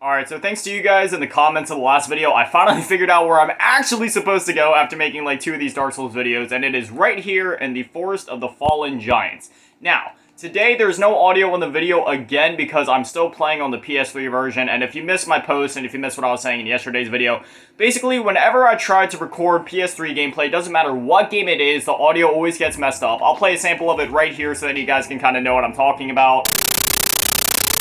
Alright, so thanks to you guys in the comments of the last video, I finally figured out where I'm actually supposed to go after making like 2 of these Dark Souls videos, and it is right here in the Forest of the Fallen Giants. Now, today there's no audio in the video again because I'm still playing on the PS3 version, and if you missed my post and if you missed what I was saying in yesterday's video, basically whenever I try to record PS3 gameplay, doesn't matter what game it is, the audio always gets messed up. I'll play a sample of it right here so that you guys can kind of know what I'm talking about.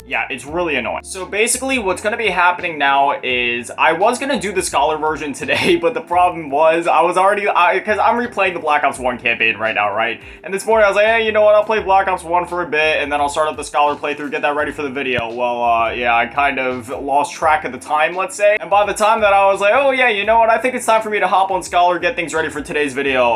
Yeah, it's really annoying. So basically what's going to be happening now is I was going to do the Scholar version today, but the problem was because I'm replaying the Black Ops 1 campaign right now, right? And this morning I was like, hey, you know what, I'll play Black Ops 1 for a bit, and then I'll start up the Scholar playthrough, get that ready for the video. Well, yeah, I kind of lost track of the time, let's say. And by the time that I was like, oh yeah, you know what, I think it's time for me to hop on Scholar, get things ready for today's video,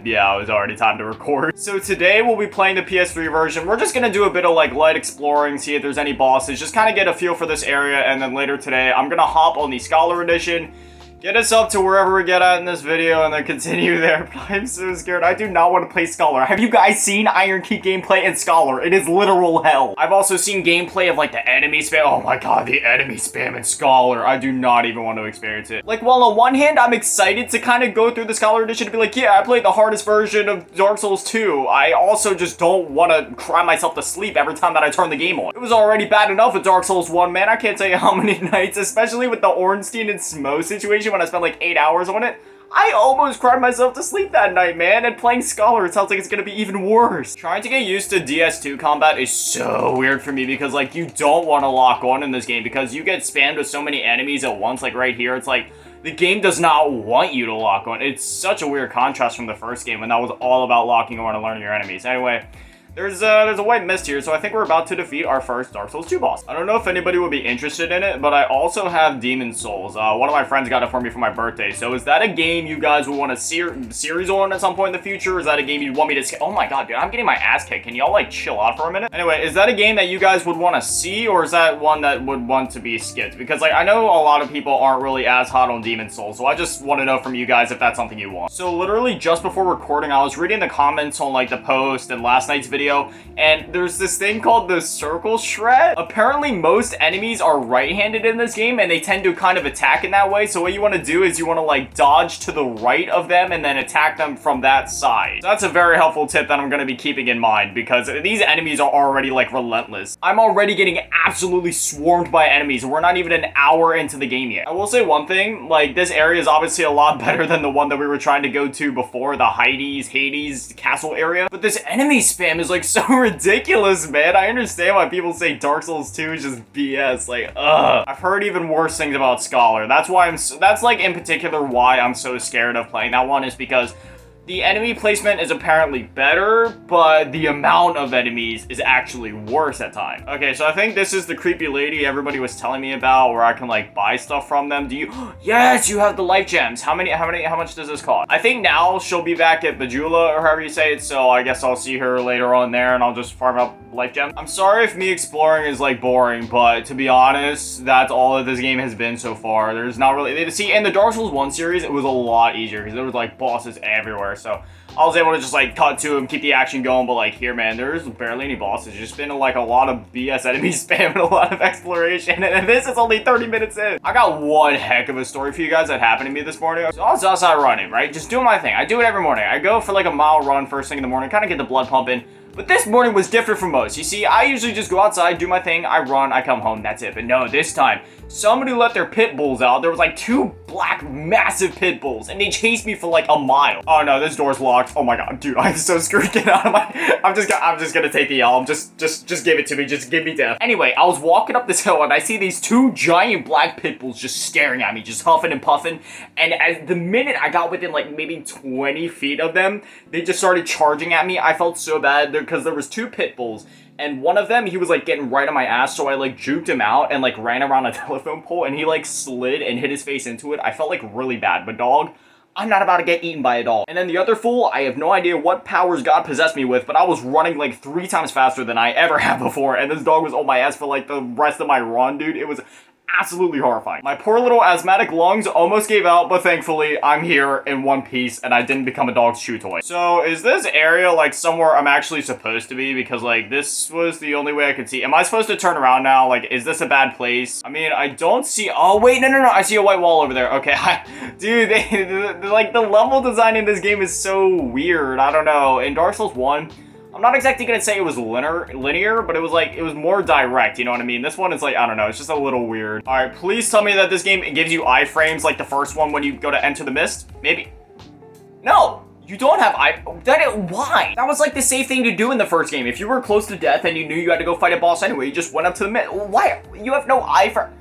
yeah, it was already time to record. So today we'll be playing the PS3 version. We're just going to do a bit of like light exploring, see if there's any bosses, just kind of get a feel for this area, and then later today I'm gonna hop on the Scholar Edition, get us up to wherever we get at in this video, and then continue there. But I'm so scared. I do not want to play Scholar. Have you guys seen Iron Key gameplay in Scholar? It is literal hell. I've also seen gameplay of like the enemy spam. Oh my god, the enemy spam in Scholar. I do not even want to experience it. Like, while on one hand I'm excited to kind of go through the Scholar Edition to be like, yeah, I played the hardest version of Dark Souls 2. I also just don't want to cry myself to sleep every time that I turn the game on. It was already bad enough with Dark Souls 1, man. I can't tell you how many nights, especially with the Ornstein and Smo situation when I spent like 8 hours on it. I almost cried myself to sleep that night, man, and playing Scholar, it sounds like it's gonna be even worse. Trying to get used to DS2 combat is so weird for me because, like, you don't want to lock on in this game because you get spammed with so many enemies at once, like right here, it's like, the game does not want you to lock on. It's such a weird contrast from the first game when that was all about locking on and learning your enemies. Anyway, there's a white mist here, so I think we're about to defeat our first Dark Souls 2 boss. I don't know if anybody would be interested in it, but I also have Demon Souls. One of my friends got it for me for my birthday, so is that a game you guys would want a series on at some point in the future? Or is that a game you'd want me to skip? Oh my god, dude, I'm getting my ass kicked. Can y'all, like, chill out for a minute? Anyway, is that a game that you guys would want to see, or is that one that would want to be skipped? Because, like, I know a lot of people aren't really as hot on Demon Souls, so I just want to know from you guys if that's something you want. So literally just before recording, I was reading the comments on, like, the post and last night's video, and there's this thing called the circle shred. Apparently most enemies are right-handed in this game, and they tend to kind of attack in that way. So what you want to do is you want to like dodge to the right of them and then attack them from that side. So that's a very helpful tip that I'm going to be keeping in mind because these enemies are already like relentless. I'm already getting absolutely swarmed by enemies. We're not even an hour into the game yet. I will say one thing, like this area is obviously a lot better than the one that we were trying to go to before, the Hades castle area. But this enemy spam is like so ridiculous, man. I understand why people say Dark Souls 2 is just BS. Like, ugh. I've heard even worse things about Scholar. That's why that's like in particular why I'm so scared of playing that one, is because the enemy placement is apparently better, but the amount of enemies is actually worse at times. Okay, so I think this is the creepy lady everybody was telling me about where I can like buy stuff from them. Do you? Yes, you have the life gems. How much does this cost? I think now she'll be back at Bajula or however you say it, so I guess I'll see her later on there and I'll just farm up life gems. I'm sorry if me exploring is like boring, but to be honest, that's all that this game has been so far. There's not really, see, in the Dark Souls 1 series, it was a lot easier because there was like bosses everywhere. So I was able to just like cut to him, keep the action going, but like here, man, there's barely any bosses. It's just been like a lot of BS enemy spam and a lot of exploration, and this is only 30 minutes in. I got one heck of a story for you guys that happened to me this morning. So I was outside running, right? Just doing my thing. I do it every morning. I go for like a mile run first thing in the morning, kind of get the blood pumping. But this morning was different from most. You see, I usually just go outside, do my thing, I run, I come home, that's it. But no, this time, somebody let their pit bulls out. There was like 2 black, massive pit bulls, and they chased me for like a mile. Oh no, this door's locked. Oh my god, dude, I'm so scared. Get out of my... I'm just gonna take the L. Just give it to me. Just give me death. Anyway, I was walking up this hill, and I see these 2 giant black pit bulls just staring at me, just huffing and puffing. And as the minute I got within like maybe 20 feet of them, they just started charging at me. I felt so bad because there was 2 pit bulls, and one of them, he was like getting right on my ass, so I like juked him out and like ran around a telephone pole, and he like slid and hit his face into it. I felt like really bad, but dog, I'm not about to get eaten by a dog. And then the other fool, I have no idea what powers God possessed me with, but I was running like 3 times faster than I ever have before, and this dog was on my ass for like the rest of my run, dude. It was absolutely horrifying. My poor little asthmatic lungs almost gave out, but thankfully I'm here in one piece and I didn't become a dog's chew toy. So is this area like somewhere I'm actually supposed to be? Because like this was the only way I could see. Am I supposed to turn around now? Like, is this a bad place? I mean, I don't see, oh wait, no, I see a white wall over there. Okay, dude, like the level design in this game is so weird. I don't know. In Dark Souls 1, I'm not exactly gonna say it was linear, but it was more direct, you know what I mean? This one is like, I don't know, it's just a little weird. All right, please tell me that this game gives you iframes like the first one when you go to Enter the Mist. Maybe. No, you don't have why? That was like the safe thing to do in the first game. If you were close to death and you knew you had to go fight a boss anyway, you just went up to the mist. Why? You have no iframe.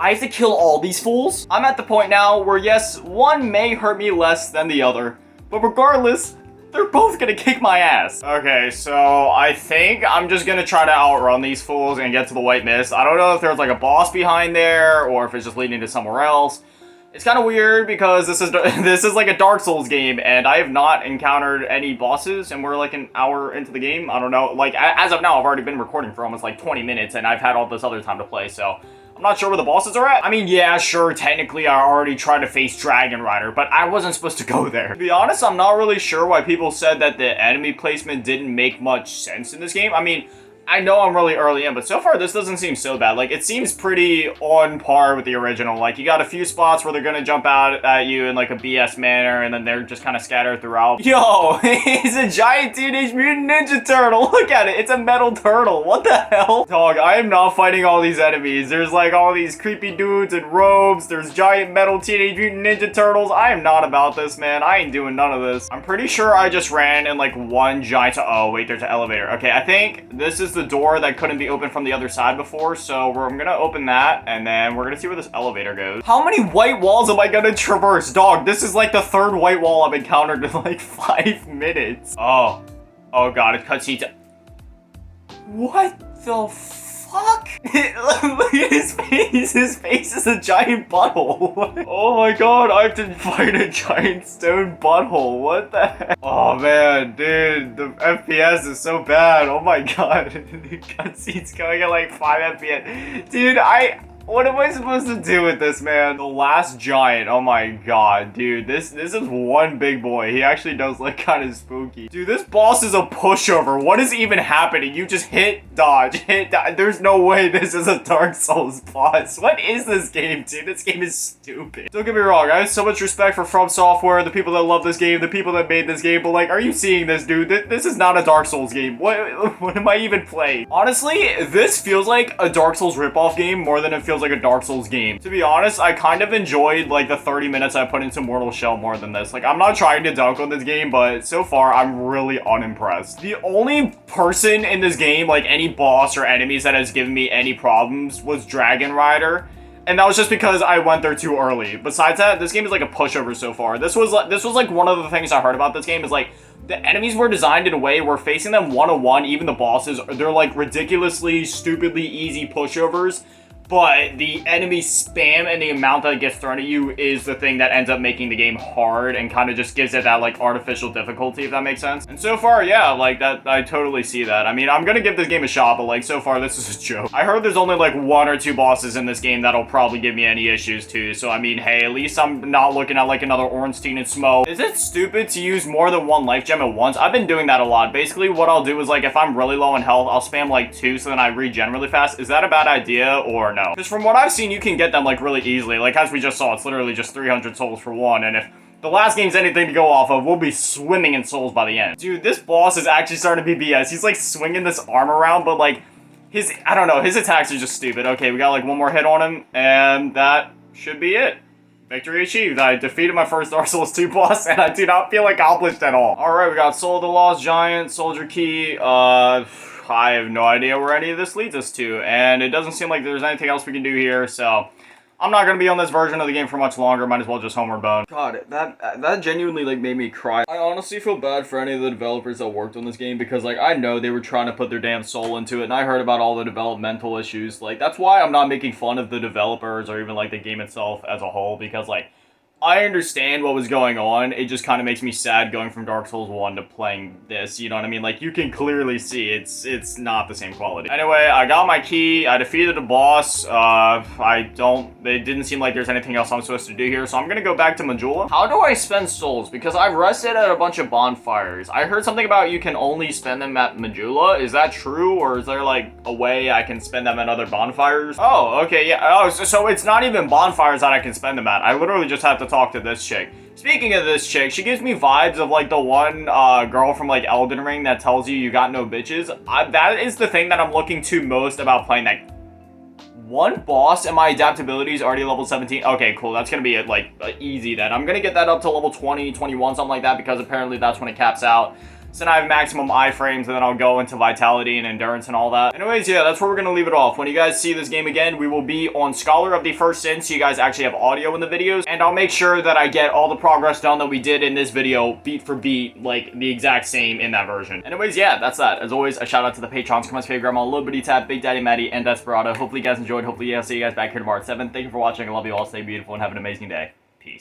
I have to kill all these fools? I'm at the point now where yes, one may hurt me less than the other, but regardless, they're both gonna kick my ass. Okay, so I think I'm just gonna try to outrun these fools and get to the White Mist. I don't know if there's like a boss behind there or if it's just leading to somewhere else. It's kind of weird because this is like a Dark Souls game and I have not encountered any bosses and we're like an hour into the game. I don't know, like as of now, I've already been recording for almost like 20 minutes and I've had all this other time to play, so I'm not sure where the bosses are at. I mean, yeah, sure, technically I already tried to face Dragon Rider, but I wasn't supposed to go there. To be honest, I'm not really sure why people said that the enemy placement didn't make much sense in this game. I mean, I know I'm really early in, but so far this doesn't seem so bad. Like, it seems pretty on par with the original. Like, you got a few spots where they're gonna jump out at you in like a BS manner, and then they're just kind of scattered throughout. Yo, it's a giant Teenage Mutant Ninja Turtle. Look at it, it's a metal turtle. What the hell? Dog, I am not fighting all these enemies. There's like all these creepy dudes in robes. There's giant metal Teenage Mutant Ninja Turtles. I am not about this, man. I ain't doing none of this. I'm pretty sure I just ran in like one giant, oh wait, there's an elevator. Okay, I think this is the door that couldn't be opened from the other side before, so I'm gonna open that and then we're gonna see where this elevator goes. How many white walls am I gonna traverse? Dog, this is like the third white wall I've encountered in like 5 minutes. Oh god, it's cutscene. What the fuck? Look at his face. His face is a giant butthole. Oh my god, I have to fight a giant stone butthole. What the heck? Oh man, dude, the FPS is so bad. Oh my god. The cutscene's going at like 5 FPS. Dude, what am I supposed to do with this, man? The last giant. Oh my god, dude. This is one big boy. He actually does look kind of spooky. Dude, this boss is a pushover. What is even happening? You just hit, dodge, hit, dodge. There's no way this is a Dark Souls boss. What is this game, dude? This game is stupid. Don't get me wrong. I have so much respect for From Software, the people that love this game, the people that made this game, but like, are you seeing this, dude? This is not a Dark Souls game. What am I even playing? Honestly, this feels like a Dark Souls ripoff game more than it feels like a Dark Souls game. To be honest, I kind of enjoyed like the 30 minutes I put into Mortal Shell more than this. Like, I'm not trying to dunk on this game, but so far I'm really unimpressed. The only person in this game, like any boss or enemies that has given me any problems was Dragon Rider. And that was just because I went there too early. Besides that, this game is like a pushover so far. This was like one of the things I heard about this game is like the enemies were designed in a way where facing them one-on-one, even the bosses, they're like ridiculously, stupidly easy pushovers. But the enemy spam and the amount that gets thrown at you is the thing that ends up making the game hard and kind of just gives it that like artificial difficulty, if that makes sense. And so far, yeah, like that, I totally see that. I mean, I'm gonna give this game a shot, but like so far, this is a joke. I heard there's only like 1 or 2 bosses in this game that'll probably give me any issues too. So I mean, hey, at least I'm not looking at like another Ornstein and Smough. Is it stupid to use more than 1 life gem at once? I've been doing that a lot. Basically, what I'll do is like if I'm really low in health, I'll spam like 2 so then I regen really fast. Is that a bad idea or no? Because from what I've seen, you can get them like really easily. Like as we just saw, it's literally just 300 souls for 1, and if the last game's anything to go off of, we'll be swimming in souls by the end. Dude, this boss is actually starting to be BS. He's like swinging this arm around, but like I don't know, his attacks are just stupid. Okay, we got like 1 more hit on him, and that should be it. Victory achieved. I defeated my first Dark Souls 2 boss, and I do not feel accomplished at all. Alright, we got Soul of the Lost Giant, Soldier Key, I have no idea where any of this leads us to, and it doesn't seem like there's anything else we can do here, so I'm not going to be on this version of the game for much longer. Might as well just homeward bound. God, that genuinely like made me cry. I honestly feel bad for any of the developers that worked on this game because like I know they were trying to put their damn soul into it, and I heard about all the developmental issues. Like that's why I'm not making fun of the developers or even like the game itself as a whole, because like I understand what was going on. It just kind of makes me sad going from Dark Souls 1 to playing this, you know what I mean? Like, you can clearly see it's not the same quality. Anyway, I got my key. I defeated a boss. It didn't seem like there's anything else I'm supposed to do here, so I'm gonna go back to Majula. How do I spend souls? Because I've rested at a bunch of bonfires. I heard something about you can only spend them at Majula. Is that true, or is there, like, a way I can spend them at other bonfires? Oh, okay, yeah. Oh, so it's not even bonfires that I can spend them at. I literally just have to talk to this chick. Speaking of this chick, she gives me vibes of like the one girl from like Elden Ring that tells you got no bitches. That is the thing that I'm looking to most about playing that. One boss and my adaptability is already level 17. Okay, cool. That's gonna be easy then. I'm gonna get that up to level 20, 21, something like that, because apparently that's when it caps out. So now I have maximum iframes, and then I'll go into vitality and endurance and all that. Anyways, yeah, that's where we're going to leave it off. When you guys see this game again, we will be on Scholar of the First Sin, so you guys actually have audio in the videos. And I'll make sure that I get all the progress done that we did in this video, beat for beat, like the exact same in that version. Anyways, yeah, that's that. As always, a shout out to the patrons, Come Favorite Grandma, Little Bitty Tap, Big Daddy Matty, and Desperado. Hopefully you guys enjoyed. Hopefully I'll see you guys back here tomorrow at 7. Thank you for watching. I love you all. Stay beautiful and have an amazing day. Peace.